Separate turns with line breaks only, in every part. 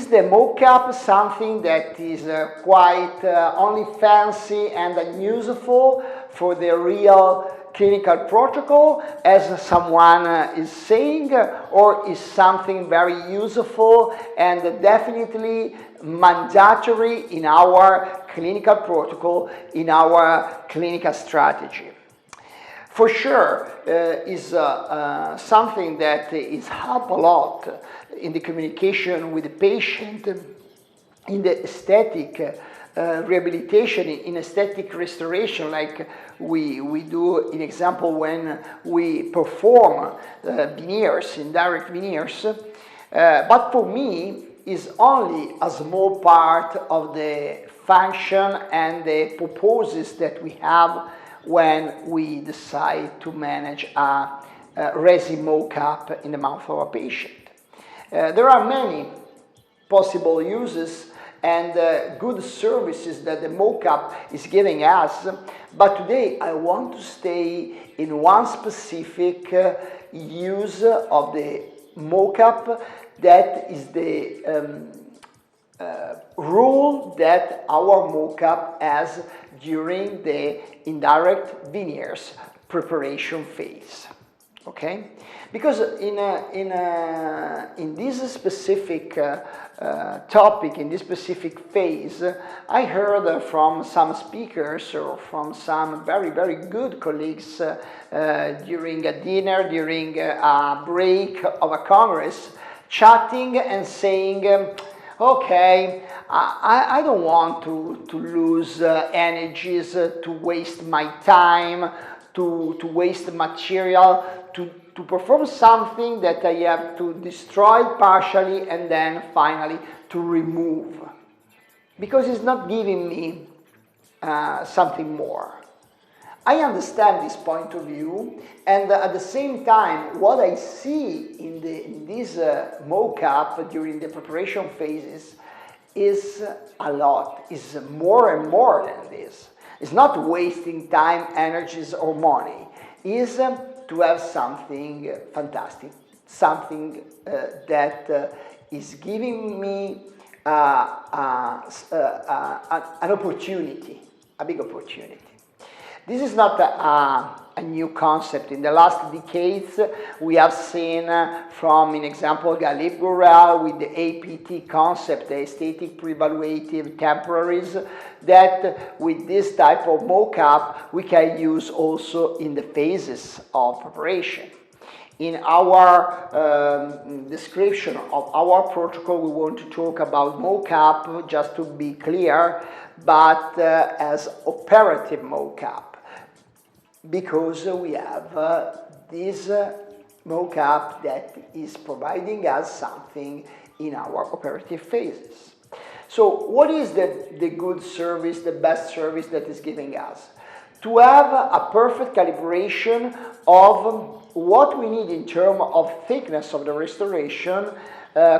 the mocap something that is quite only fancy and unuseful for the real clinical protocol, as someone is saying, or is something very useful and definitely mandatory in our clinical protocol, in our clinical strategy? For sure, is something that is help a lot in the communication with the patient, in the aesthetic rehabilitation, in aesthetic restoration, like we do, in example, when we perform veneers, indirect veneers. But for me, is only a small part of the function and the purposes that we have when we decide to manage a resin mocap in the mouth of a patient. There are many possible uses and good services that the mocap is giving us, but today I want to stay in one specific use of the mocap, that is the rule that our mocap has during the indirect veneers preparation phase. Okay, because in this specific topic, in this specific phase, I heard from some speakers or from some very, very good colleagues during a dinner, during a break of a congress, chatting and saying, okay, I don't want to lose energies, to waste my time, to waste material, to perform something that I have to destroy partially and then finally to remove, because it's not giving me something more. I understand this point of view, and at the same time, what I see in this mocap during the preparation phases is a lot, is more and more than this. It's not wasting time, energies, or money. It's to have something fantastic, something that is giving me an opportunity, a big opportunity. This is not a new concept. In the last decades, we have seen from, in example, Galip Gurel with the APT concept, the aesthetic pre-evaluative temporaries, that with this type of mocap, we can use also in the phases of preparation. In our description of our protocol, we want to talk about mocap, just to be clear, but as operative mocap, because we have this mocap that is providing us something in our operative phases. So what is the good service, the best service that is giving us? To have a perfect calibration of what we need in terms of thickness of the restoration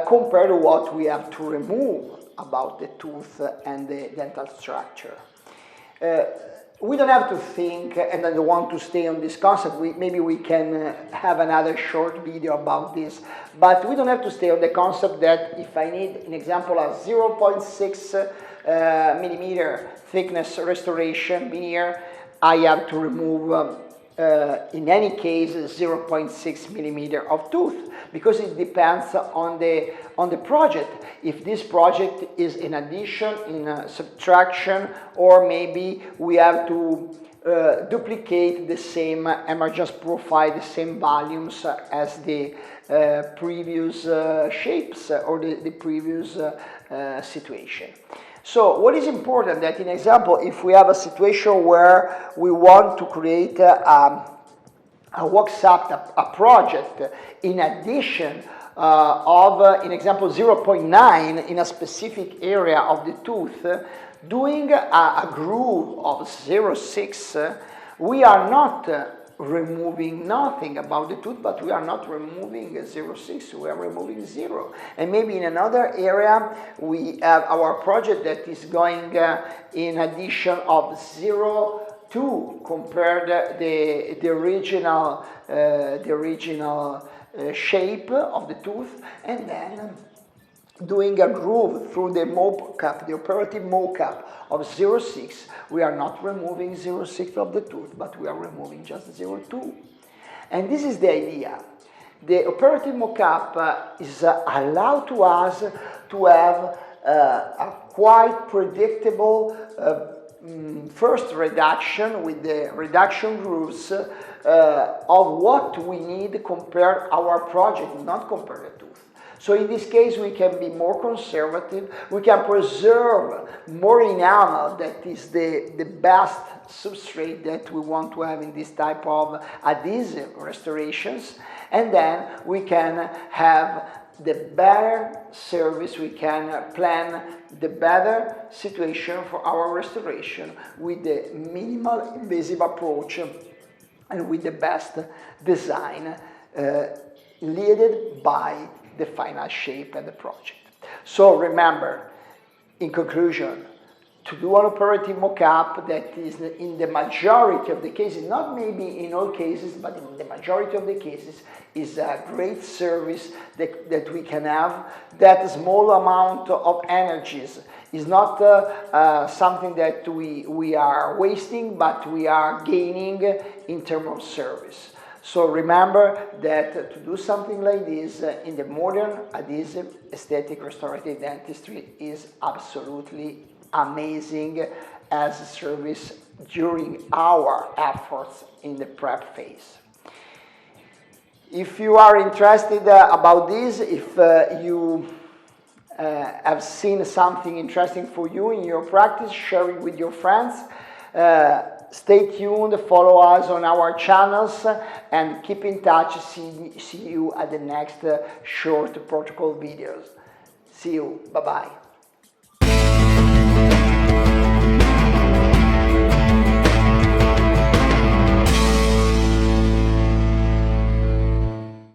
compared to what we have to remove about the tooth and the dental structure. We don't have to think, and I don't want to stay on this concept, maybe we can have another short video about this, but we don't have to stay on the concept that if I need, an example, a 0.6 millimeter thickness restoration veneer, I have to remove, in any case, 0.6 millimeter of tooth, because it depends on the project. If this project is in addition, in subtraction, or maybe we have to duplicate the same emergence profile, the same volumes as the previous shapes or the previous situation. So what is important that, in example, if we have a situation where we want to create a workshop, a project, in addition of, in example, 0.9 in a specific area of the tooth, doing a groove of 0.6, we are not removing nothing about the tooth, but we are not removing 0.6, we are removing 0. And maybe in another area, we have our project that is going in addition of 0.2 compared the original shape of the tooth, and then doing a groove through the mocap, the operative mocap of 0,6, we are not removing 0,6 of the tooth, but we are removing just 0,2. And this is the idea. The operative mocap is allowed to us to have a quite predictable first reduction with the reduction grooves of what we need compare our project, not compare the tooth. So in this case, we can be more conservative. We can preserve more enamel, that is the best substrate that we want to have in this type of adhesive restorations. And then we can have the better service, we can plan the better situation for our restoration with the minimal invasive approach and with the best design led by the final shape and the project. So remember, in conclusion, to do an operative mocap that is in the majority of the cases, not maybe in all cases, but in the majority of the cases, is a great service that we can have. That small amount of energies is not something that we are wasting, but we are gaining in terms of service. So remember that to do something like this in the modern adhesive aesthetic restorative dentistry is absolutely amazing as a service during our efforts in the prep phase. If you are interested about this, if you have seen something interesting for you in your practice, share it with your friends. Stay tuned, follow us on our channels, and keep in touch. See you at the next short protocol videos. See you. Bye-bye.